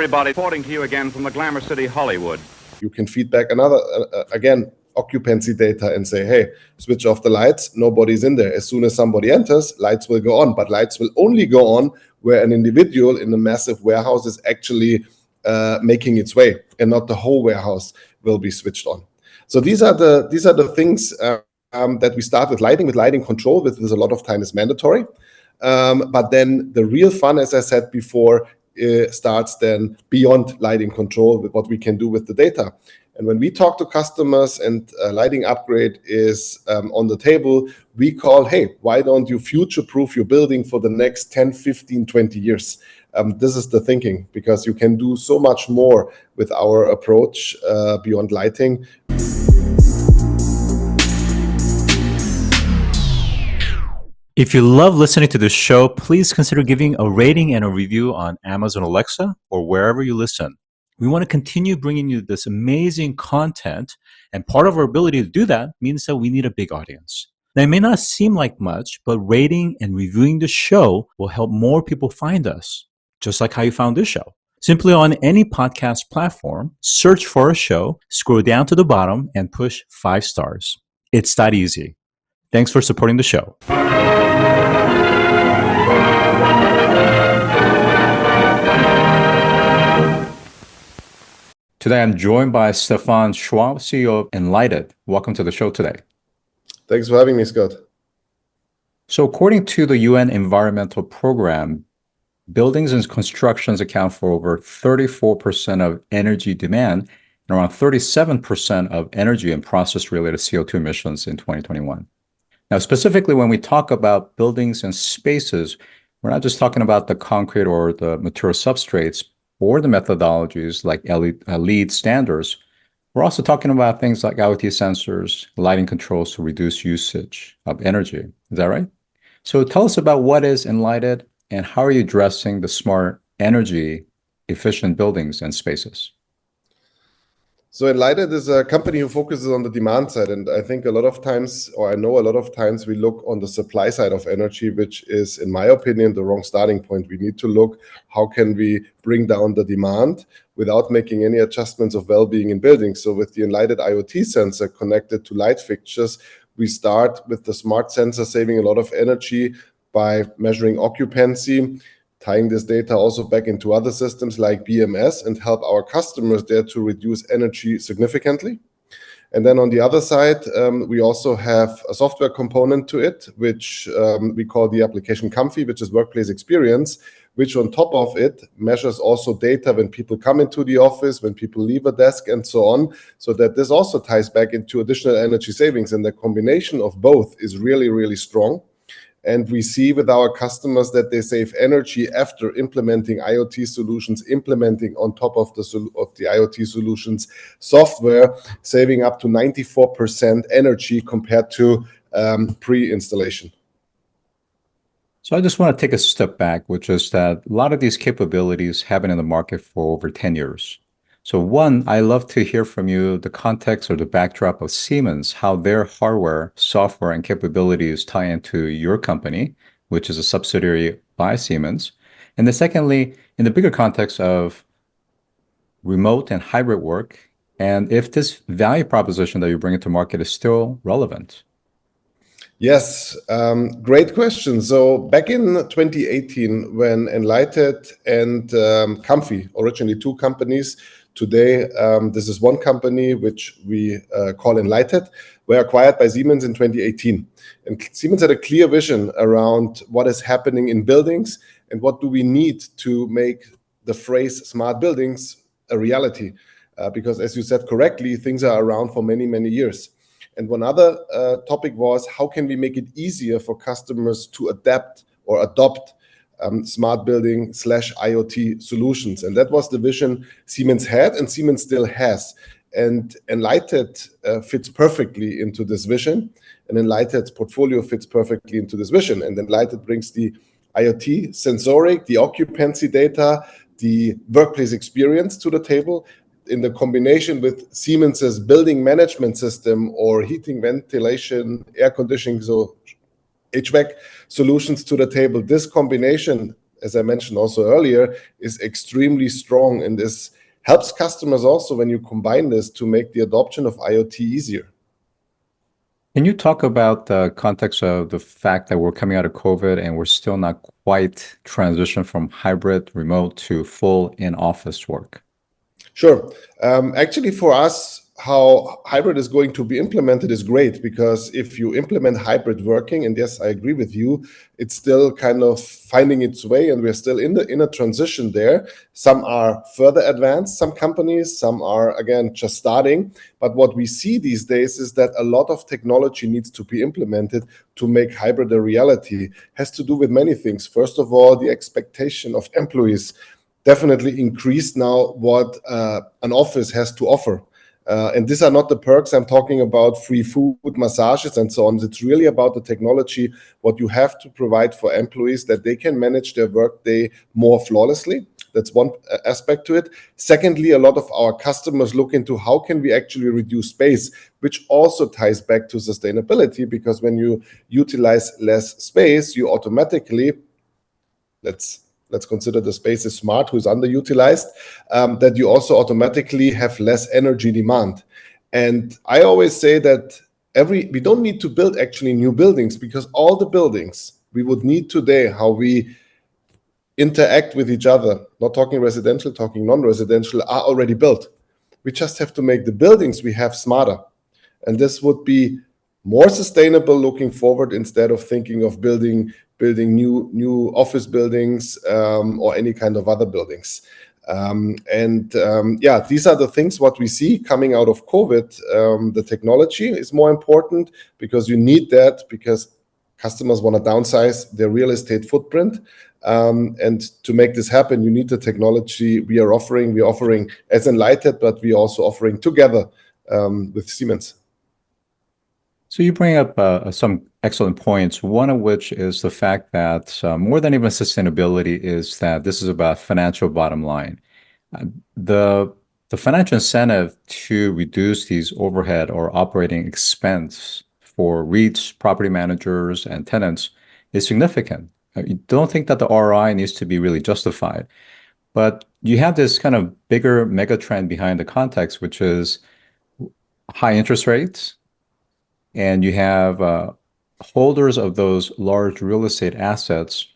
everybody. Reporting to you again from the Glamour City, Hollywood. You can feed back another, again, occupancy data and say, hey, switch off the lights, nobody's in there. As soon as somebody enters, lights will go on, but lights will only go on where an individual in a massive warehouse is actually making its way, and not the whole warehouse will be switched on. So these are the things that we start with lighting control, with a lot of time is mandatory. But then the real fun, as I said before, starts then beyond lighting control with what we can do with the data. And when we talk to customers and lighting upgrade is on the table, we call, hey, why don't you future-proof your building for the next 10, 15, 20 years? This is the thinking, because you can do so much more with our approach beyond lighting. If you love listening to this show, please consider giving a rating and a review on Amazon Alexa or wherever you listen. We want to continue bringing you this amazing content, and part of our ability to do that means that we need a big audience. Now, it may not seem like much, but rating and reviewing the show will help more people find us, just like how you found this show. Simply on any podcast platform, search for a show, scroll down to the bottom, and push 5 stars. It's that easy. Thanks for supporting the show. Today, I'm joined by Stefan Schwab, CEO of Enlighted. Welcome to the show today. Thanks for having me, Scott. So according to the UN Environmental Program, buildings and constructions account for over 34% of energy demand and around 37% of energy and process-related CO2 emissions in 2021. Now, specifically, when we talk about buildings and spaces, we're not just talking about the concrete or the material substrates or the methodologies like LEED standards. We're also talking about things like IoT sensors, lighting controls to reduce usage of energy. Is that right? So tell us about what is Enlighted and how are you addressing the smart energy efficient buildings and spaces? So Enlighted is a company who focuses on the demand side. And I think a lot of times, or I know a lot of times, we look on the supply side of energy, which is, in my opinion, the wrong starting point. We need to look, how can we bring down the demand without making any adjustments of well-being in buildings? So with the Enlighted IoT sensor connected to light fixtures, we start with the smart sensor saving a lot of energy by measuring occupancy, tying this data also back into other systems like BMS, and help our customers there to reduce energy significantly. And then on the other side, we also have a software component to it, which we call the application Comfy, which is workplace experience, which on top of it measures also data when people come into the office, when people leave a desk, and so on, so that this also ties back into additional energy savings. And the combination of both is really, really strong. And we see with our customers that they save energy after implementing IoT solutions, implementing on top of the IoT solutions software, saving up to 94% energy compared to pre-installation. So I just want to take a step back, which is that a lot of these capabilities have been in the market for over 10 years. So one, I love to hear from you the context or the backdrop of Siemens, how their hardware, software, and capabilities tie into your company, which is a subsidiary by Siemens. And then secondly, in the bigger context of remote and hybrid work, and if this value proposition that you bring into market is still relevant. Yes, great question. So back in 2018, when Enlighted and Comfy, originally 2 companies, today, this is 1 company, which we call Enlighted, were acquired by Siemens in 2018. And Siemens had a clear vision around what is happening in buildings and what do we need to make the phrase smart buildings a reality. Because as you said correctly, things are around for many, many years. And one other topic was, how can we make it easier for customers to adapt or adopt smart building / IoT solutions? And that was the vision Siemens had and Siemens still has. And Enlighted fits perfectly into this vision. And Enlighted's portfolio fits perfectly into this vision. And Enlighted brings the IoT sensoric, the occupancy data, the workplace experience to the table, in the combination with Siemens's building management system or heating, ventilation, air conditioning, so HVAC solutions to the table. This combination as I mentioned also earlier, is extremely strong, and this helps customers also when you combine this to make the adoption of IoT easier. Can you talk about the context of the fact that we're coming out of COVID and we're still not quite transitioned from hybrid remote to full in-office work? Sure. Actually, for us, how hybrid is going to be implemented is great, because if you implement hybrid working, and yes, I agree with you, it's still kind of finding its way, and we're still in a transition there. Some are further advanced, some companies, some are again just starting. But what we see these days is that a lot of technology needs to be implemented to make hybrid a reality. It has to do with many things. First of all, the expectation of employees definitely increased now what an office has to offer. And these are not the perks. I'm talking about free food, massages, and so on. It's really about the technology, what you have to provide for employees, that they can manage their workday more flawlessly. That's one aspect to it. Secondly, a lot of our customers look into how can we actually reduce space, which also ties back to sustainability, because when you utilize less space, you automatically, let's consider the space is smart, who is underutilized, that you also automatically have less energy demand. And I always say that we don't need to build actually new buildings, because all the buildings we would need today, how we interact with each other, not talking residential, talking non-residential, are already built. We just have to make the buildings we have smarter. And this would be more sustainable looking forward, instead of thinking of building new office buildings or any kind of other buildings. These are the things what we see coming out of COVID. The technology is more important, because you need that, because customers want to downsize their real estate footprint. And to make this happen, you need the technology we are offering. We're offering as Enlighted, but we're also offering together with Siemens. So you bring up some excellent points, one of which is the fact that more than even sustainability is that this is about financial bottom line. The financial incentive to reduce these overhead or operating expense for REITs, property managers, and tenants is significant. You don't think that the ROI needs to be really justified. But you have this kind of bigger mega trend behind the context, which is high interest rates. And you have holders of those large real estate assets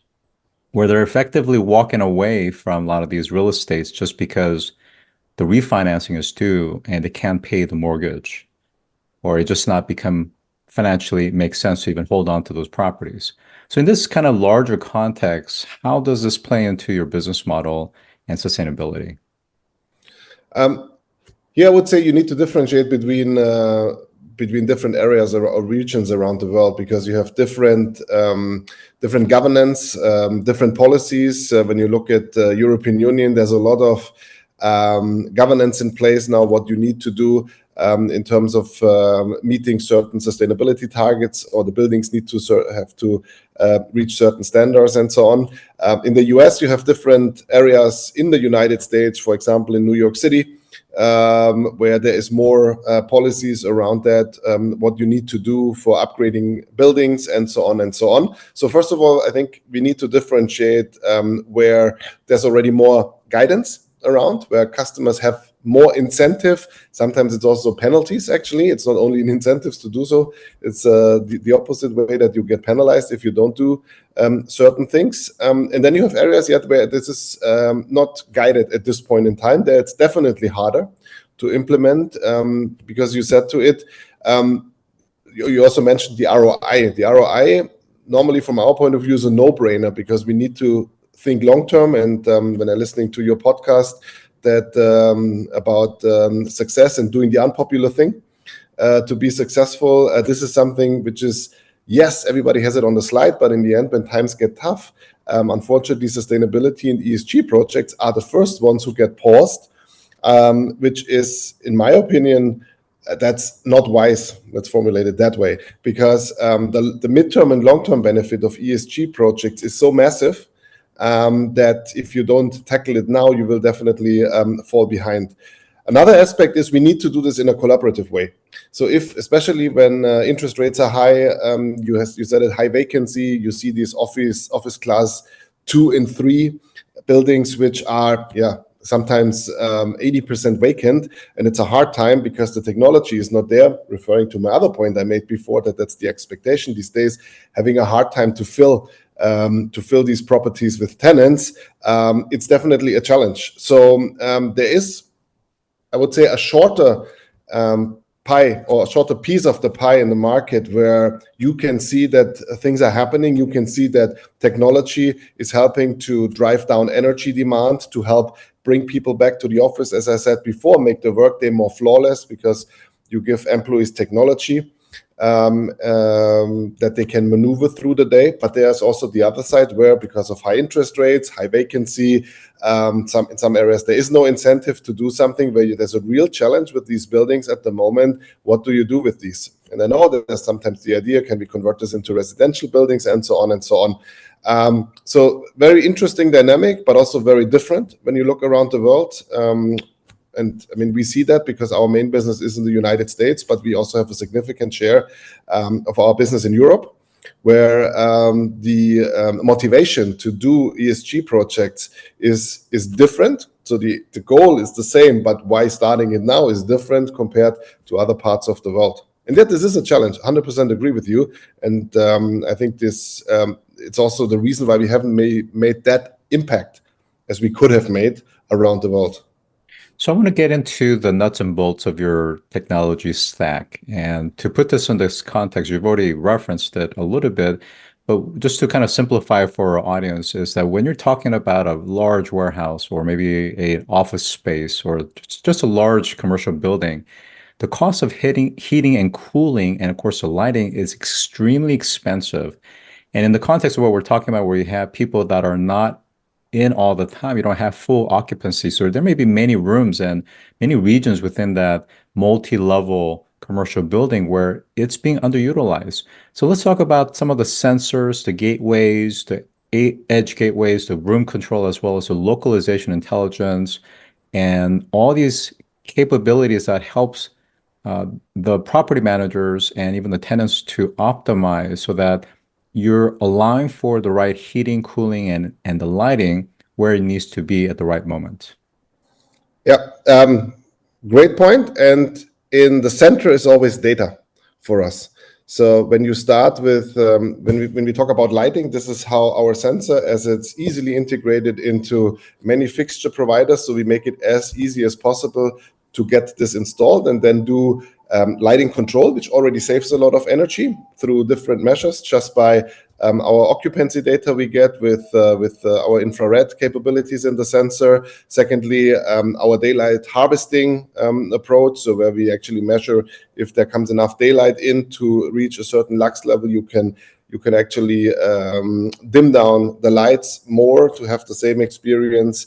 where they're effectively walking away from a lot of these real estates just because the refinancing is due and they can't pay the mortgage, or it just not become financially makes sense to even hold on to those properties. So in this kind of larger context, how does this play into your business model and sustainability? Here, I would say you need to differentiate between different areas or regions around the world, because you have different governance, different policies. When you look at the European Union, there's a lot of governance in place now, what you need to do in terms of meeting certain sustainability targets, or the buildings need to have to reach certain standards and so on. In the US, you have different areas. In the United States, for example, in New York City, where there is more policies around that, what you need to do for upgrading buildings and so on and so on. So first of all, I think we need to differentiate where there's already more guidance around, where customers have more incentive. Sometimes it's also penalties, actually. It's not only in incentives to do so. It's the opposite way, that you get penalized if you don't do certain things. And then you have areas yet where this is not guided at this point in time. There it's definitely harder to implement, because you said to it, you also mentioned the ROI. The ROI, normally from our point of view, is a no-brainer, because we need to think long-term. And when I'm listening to your podcast, that about success and doing the unpopular thing to be successful. This is something which is, yes, everybody has it on the slide, but in the end, when times get tough, unfortunately, sustainability and ESG projects are the first ones who get paused, which is, in my opinion, that's not wise. Let's formulate it that way, because the midterm and long-term benefit of ESG projects is so massive that if you don't tackle it now, you will definitely fall behind. Another aspect is we need to do this in a collaborative way. So if, especially when interest rates are high, you said it, high vacancy, you see these office class 2 and 3 buildings which are sometimes 80% vacant, and it's a hard time because the technology is not there. Referring to my other point I made before, that's the expectation these days, having a hard time to fill these properties with tenants. It's definitely a challenge. So there is, I would say, a shorter pie or a shorter piece of the pie in the market where you can see that things are happening. You can see that technology is helping to drive down energy demand, to help bring people back to the office, as I said before, make the workday more flawless because you give employees technology that they can maneuver through the day. But there's also the other side where, because of high interest rates, high vacancy, in some areas there is no incentive to do something, where there's a real challenge with these buildings at the moment. What do you do with these? And I know that there's sometimes the idea, can we convert this into residential buildings, and so on and so on. So very interesting dynamic, but also very different when you look around the world. And I mean, we see that because our main business is in the United States, but we also have a significant share of our business in Europe, where the motivation to do ESG projects is different. So the goal is the same, but why starting it now is different compared to other parts of the world. And that this is a challenge. 100% agree with you. And I think this it's also the reason why we haven't made that impact as we could have made around the world. So I want to get into the nuts and bolts of your technology stack. And to put this in this context, you've already referenced it a little bit, but just to kind of simplify for our audience is that when you're talking about a large warehouse or maybe an office space or just a large commercial building, the cost of heating and cooling, and of course the lighting, is extremely expensive. And in the context of what we're talking about, where you have people that are not in all the time, you don't have full occupancy. So there may be many rooms and many regions within that multi-level commercial building where it's being underutilized. So let's talk about some of the sensors, the gateways, the edge gateways, the room control, as well as the localization intelligence, and all these capabilities that helps the property managers and even the tenants to optimize so that you're allowing for the right heating, cooling, and the lighting where it needs to be at the right moment. Yeah, great point. And in the center is always data for us. So when you start with, when we talk about lighting, this is how our sensor, as it's easily integrated into many fixture providers. So we make it as easy as possible to get this installed and then do lighting control, which already saves a lot of energy through different measures, just by our occupancy data we get with our infrared capabilities in the sensor. Secondly, our daylight harvesting approach, so where we actually measure if there comes enough daylight in to reach a certain lux level, you can actually dim down the lights more to have the same experience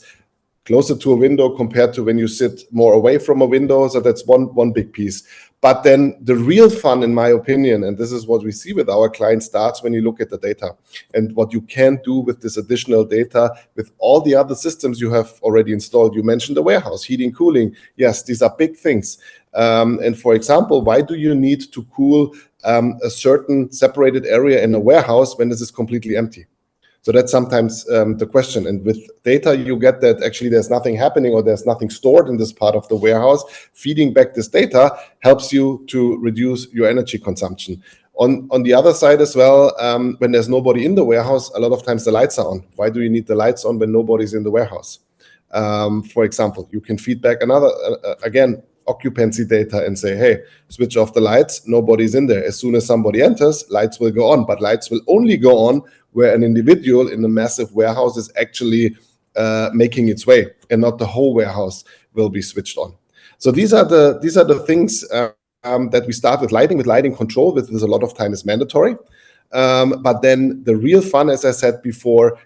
closer to a window compared to when you sit more away from a window. So that's one big piece. But then the real fun, in my opinion, and this is what we see with our clients, starts when you look at the data and what you can do with this additional data with all the other systems you have already installed. You mentioned the warehouse, heating, cooling. Yes, these are big things. And for example, why do you need to cool a certain separated area in a warehouse when this is completely empty? So that's sometimes the question. And with data, you get that actually there's nothing happening or there's nothing stored in this part of the warehouse. Feeding back this data helps you to reduce your energy consumption. On the other side as well, when there's nobody in the warehouse, a lot of times the lights are on. Why do you need the lights on when nobody's in the warehouse? For example, you can feed back another, again, occupancy data and say, hey, switch off the lights, nobody's in there. As soon as somebody enters, lights will go on, but lights will only go on where an individual in a massive warehouse is actually making its way, and not the whole warehouse will be switched on. So these are the things that we start with lighting control, with a lot of time is mandatory. But then the real fun, as I said before,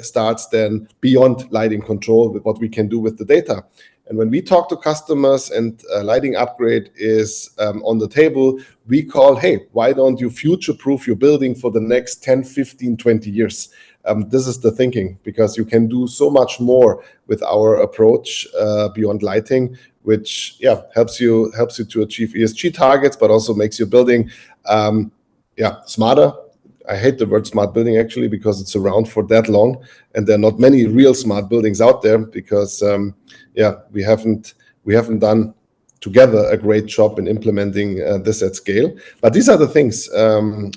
starts then beyond lighting control with what we can do with the data. And when we talk to customers and lighting upgrade is on the table, we call, hey, why don't you future-proof your building for the next 10, 15, 20 years? This is the thinking, because you can do so much more with our approach beyond lighting, which helps you to achieve ESG targets, but also makes your building smarter, I hate the word smart building actually, because it's around for that long and there are not many real smart buildings out there, because we haven't done together a great job in implementing this at scale. But these are the things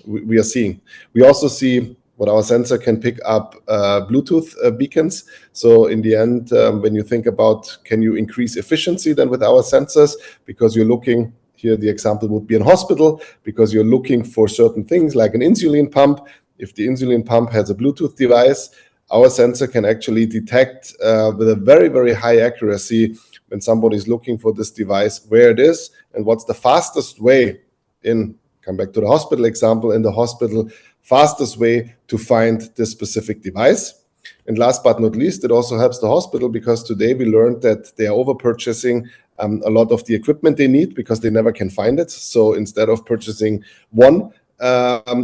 we are seeing. We also see what our sensor can pick up Bluetooth beacons. So in the end, when you think about, can you increase efficiency then with our sensors, because you're looking here, the example would be in hospital, because you're looking for certain things like an insulin pump. If the insulin pump has a Bluetooth device, our sensor can actually detect with a very, very high accuracy when somebody's looking for this device, where it is and what's the fastest way come back to the hospital example, in the hospital, fastest way to find this specific device. And last but not least, it also helps the hospital, because today we learned that they are over purchasing a lot of the equipment they need, because they never can find it. So instead of purchasing one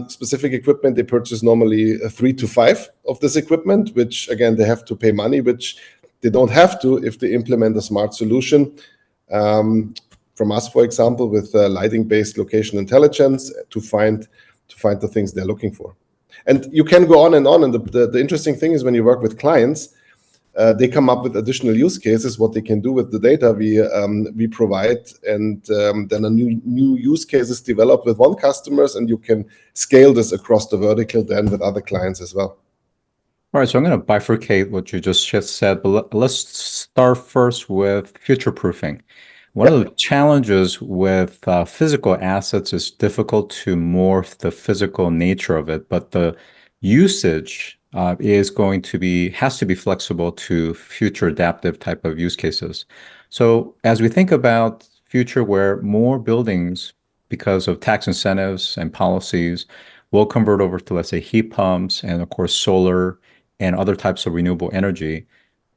specific equipment, they purchase normally 3 to 5 of this equipment, which again, they have to pay money, which they don't have to if they implement a smart solution from us, for example, with lighting-based location intelligence to find the things they're looking for. And you can go on and on. And the interesting thing is, when you work with clients, they come up with additional use cases, what they can do with the data we provide, and then a new use cases develop with one customers, and you can scale this across the vertical then with other clients as well. All right, so I'm going to bifurcate what you just said, but let's start first with future-proofing. One of the challenges with physical assets is difficult to morph the physical nature of it, but the usage has to be flexible to future adaptive type of use cases. So as we think about future where more buildings, because of tax incentives and policies, will convert over to, let's say, heat pumps and of course solar and other types of renewable energy.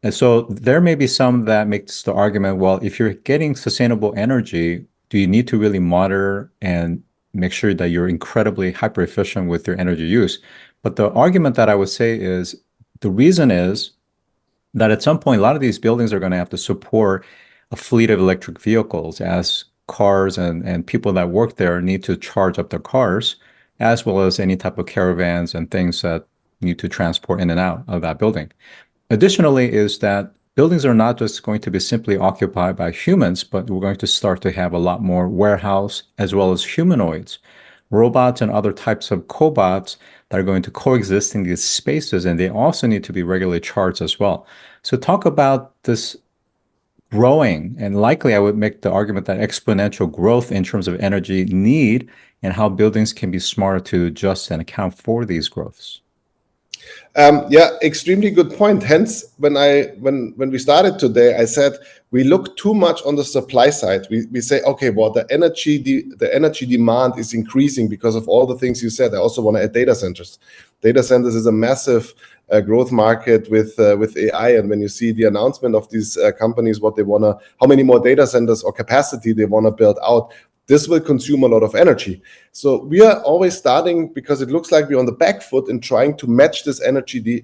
And so there may be some that makes the argument, well, if you're getting sustainable energy, do you need to really monitor and make sure that you're incredibly hyper efficient with your energy use? But the argument that I would say is, the reason is that at some point, a lot of these buildings are going to have to support a fleet of electric vehicles, as cars and people that work there need to charge up their cars, as well as any type of caravans and things that need to transport in and out of that building. Additionally, is that buildings are not just going to be simply occupied by humans, but we're going to start to have a lot more warehouse as well as humanoids, robots and other types of cobots that are going to coexist in these spaces, and they also need to be regularly charged as well. So talk about this growing, and likely I would make the argument that exponential growth in terms of energy need, and how buildings can be smarter to adjust and account for these growths. Extremely good point. Hence, when we started today, I said we look too much on the supply side. We say, okay, well, the energy demand is increasing because of all the things you said. I also want to add data centers. Data centers is a massive growth market with AI, and when you see the announcement of these companies, how many more data centers or capacity they want to build out, this will consume a lot of energy. So we are always starting, because it looks like we're on the back foot in trying to match this energy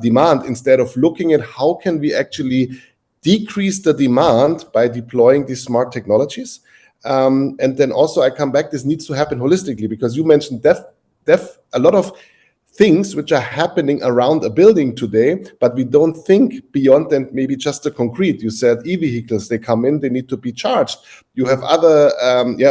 demand, instead of looking at how can we actually decrease the demand by deploying these smart technologies. And then also I come back, this needs to happen holistically, because you mentioned a lot of things which are happening around a building today, but we don't think beyond than maybe just the concrete. You said e-vehicles, they come in, they need to be charged. You have other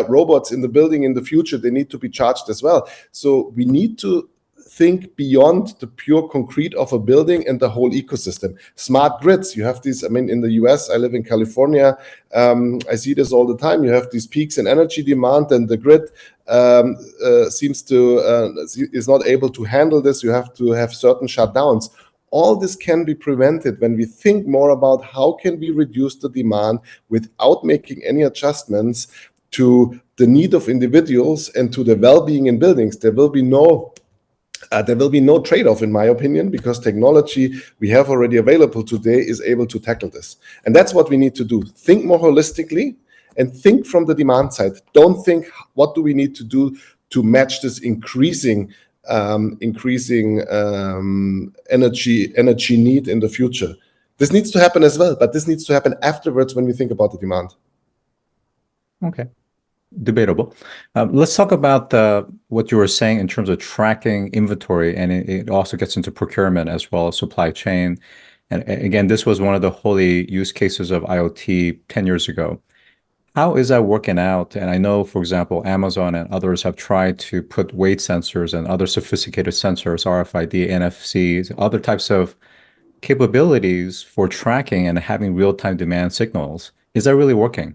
robots in the building in the future, they need to be charged as well. So we need to think beyond the pure concrete of a building and the whole ecosystem. Smart grids, you have these, in the US, I live in California, I see this all the time. You have these peaks in energy demand, and the grid is not able to handle this. You have to have certain shutdowns. All this can be prevented when we think more about how can we reduce the demand without making any adjustments to the need of individuals and to the well-being in buildings. There will be no trade-off, in my opinion, because technology we have already available today is able to tackle this. And that's what we need to do. Think more holistically and think from the demand side. Don't think, what do we need to do to match this increasing energy need in the future. This needs to happen as well, but this needs to happen afterwards when we think about the demand. Okay. debatable. Let's talk about what you were saying in terms of tracking inventory, and it also gets into procurement as well as supply chain. And again, this was one of the holy use cases of IoT 10 years ago. How is that working out? And I know, for example, Amazon and others have tried to put weight sensors and other sophisticated sensors, RFID, NFCs, other types of capabilities for tracking and having real-time demand signals. Is that really working?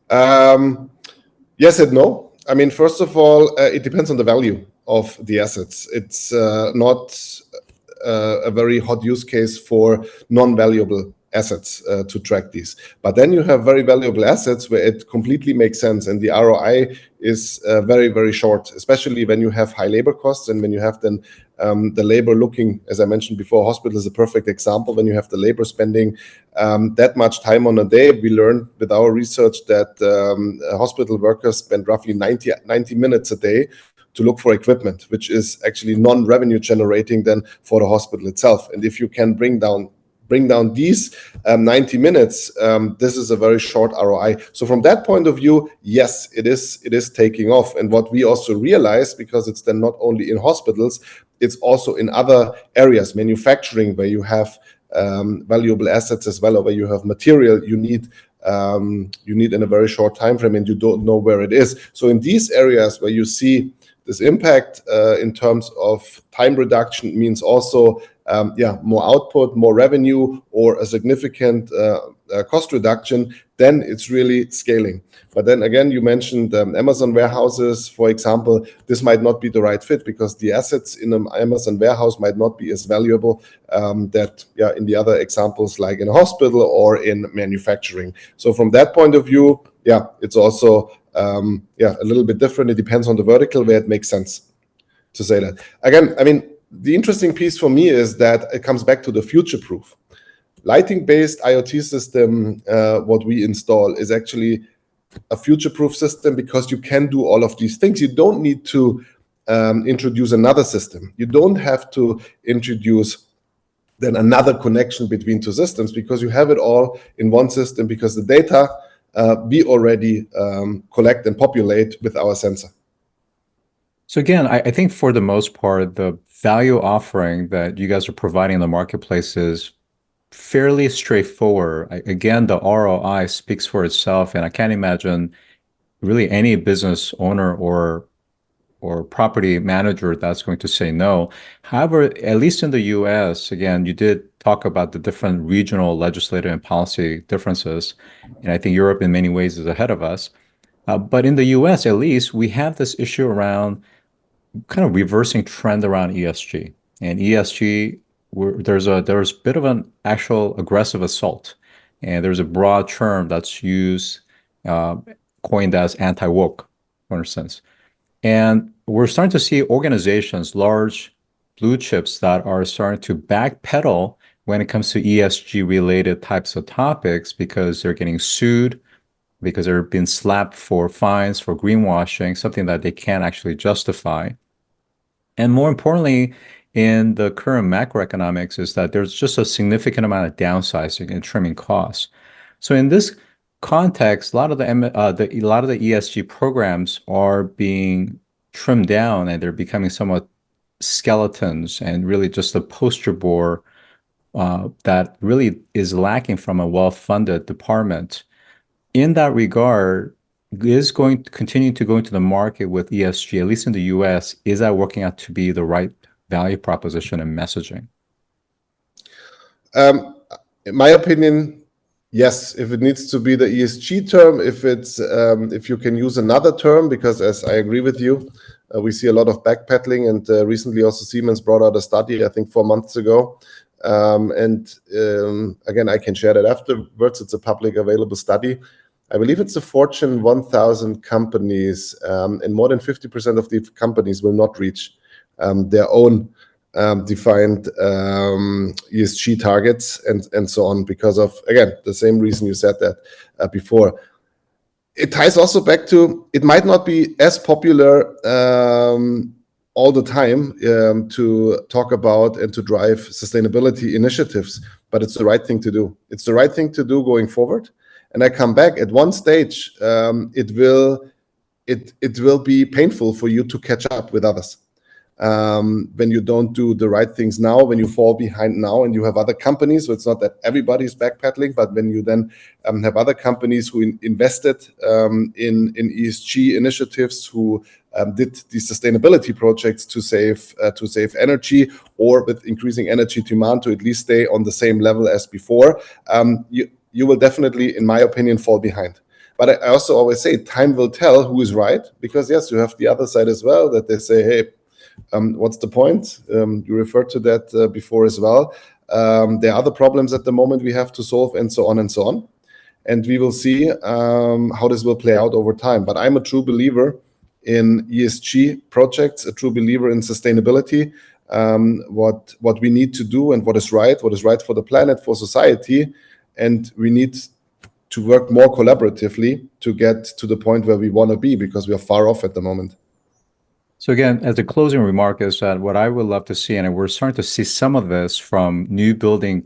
Yes and no. I mean, first of all, it depends on the value of the assets. It's not a very hot use case for non-valuable assets to track these. But then you have very valuable assets where it completely makes sense, and the ROI is very, very short, especially when you have high labor costs and when you have then the labor looking, as I mentioned before, hospital is a perfect example. When you have the labor spending that much time on a day, we learned with our research that hospital workers spend roughly 90 minutes a day to look for equipment, which is actually non-revenue generating then for the hospital itself. And if you can bring down these 90 minutes, this is a very short ROI. So from that point of view, yes, it is taking off. And what we also realize, because it's then not only in hospitals, it's also in other areas, manufacturing, where you have valuable assets as well, or where you have material you need in a very short time frame and you don't know where it is. So in these areas where you see this impact in terms of time reduction, means also more output, more revenue, or a significant cost reduction, then it's really scaling. But then again, you mentioned Amazon warehouses, for example. This might not be the right fit because the assets in an Amazon warehouse might not be as valuable that in the other examples, like in a hospital or in manufacturing. So from that point of view, it's also a little bit different. It depends on the vertical where it makes sense to say that. Again, I mean, the interesting piece for me is that it comes back to the future-proof. Lighting-based IoT system, what we install is actually a future-proof system because you can do all of these things. You don't need to introduce another system. You don't have to introduce then another connection between two systems because you have it all in one system because the data we already collect and populate with our sensor. So again, I think for the most part, the value offering that you guys are providing in the marketplace is fairly straightforward. Again, the ROI speaks for itself, and I can't imagine really any business owner or property manager that's going to say no. However, at least in the US, again, you did talk about the different regional legislative and policy differences, and I think Europe in many ways is ahead of us. But in the US, at least, we have this issue around kind of reversing trend around ESG. And ESG, there's a bit of an actual aggressive assault. And there's a broad term that's used, coined as anti-woke, for instance. And we're starting to see organizations, large blue chips, that are starting to backpedal when it comes to ESG related types of topics because they're getting sued, because they're being slapped for fines for greenwashing, something that they can't actually justify. And more importantly, in the current macroeconomics is that there's just a significant amount of downsizing and trimming costs. So in this context, a lot of the ESG programs are being trimmed down and they're becoming somewhat skeletons and really just a poster board that really is lacking from a well-funded department. In that regard, is going to continue to go into the market with ESG, at least in the US, is that working out to be the right value proposition and messaging? In my opinion, yes. If it needs to be the ESG term, if you can use another term, because as I agree with you, we see a lot of backpedaling, and recently also Siemens brought out a study, I think 4 months ago. Again, I can share that afterwards. It's a public available study. I believe it's the Fortune 1000 companies, and more than 50% of the companies will not reach their own defined ESG targets and so on because of, again, the same reason you said that before. It ties also back to, it might not be as popular all the time to talk about and to drive sustainability initiatives, but it's the right thing to do. It's the right thing to do going forward. And I come back at one stage, it will it will be painful for you to catch up with others. When you don't do the right things now, when you fall behind now, and you have other companies, so it's not that everybody's backpedaling, but when you then have other companies who invested in ESG initiatives, who did these sustainability projects to save energy, or with increasing energy demand to at least stay on the same level as before, you will definitely, in my opinion, fall behind. But I also always say time will tell who is right, because yes, you have the other side as well, that they say, hey, what's the point? You referred to that before as well. There are other problems at the moment we have to solve, and so on and so on. And we will see how this will play out over time. But I'm a true believer in ESG projects, a true believer in sustainability, what we need to do and what is right for the planet, for society. And we need to work more collaboratively to get to the point where we want to be, because we are far off at the moment. So again, as a closing remark is that what I would love to see, and we're starting to see some of this from new building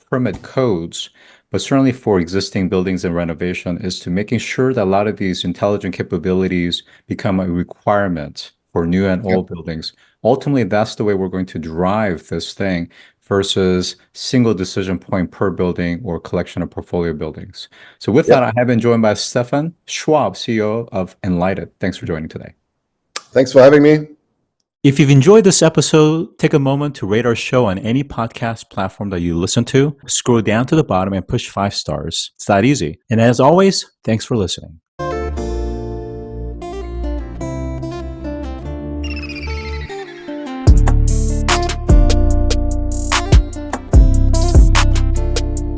permit codes, but certainly for existing buildings and renovation, is to making sure that a lot of these intelligent capabilities become a requirement for new and old buildings. Ultimately, that's the way we're going to drive this thing versus single decision point per building or collection of portfolio buildings. So with that, I have been joined by Stefan Schwab, CEO of Enlighted. Thanks for joining today. Thanks for having me. If you've enjoyed this episode, take a moment to rate our show on any podcast platform that you listen to. Scroll down to the bottom and push 5 stars. It's that easy. And as always, thanks for listening.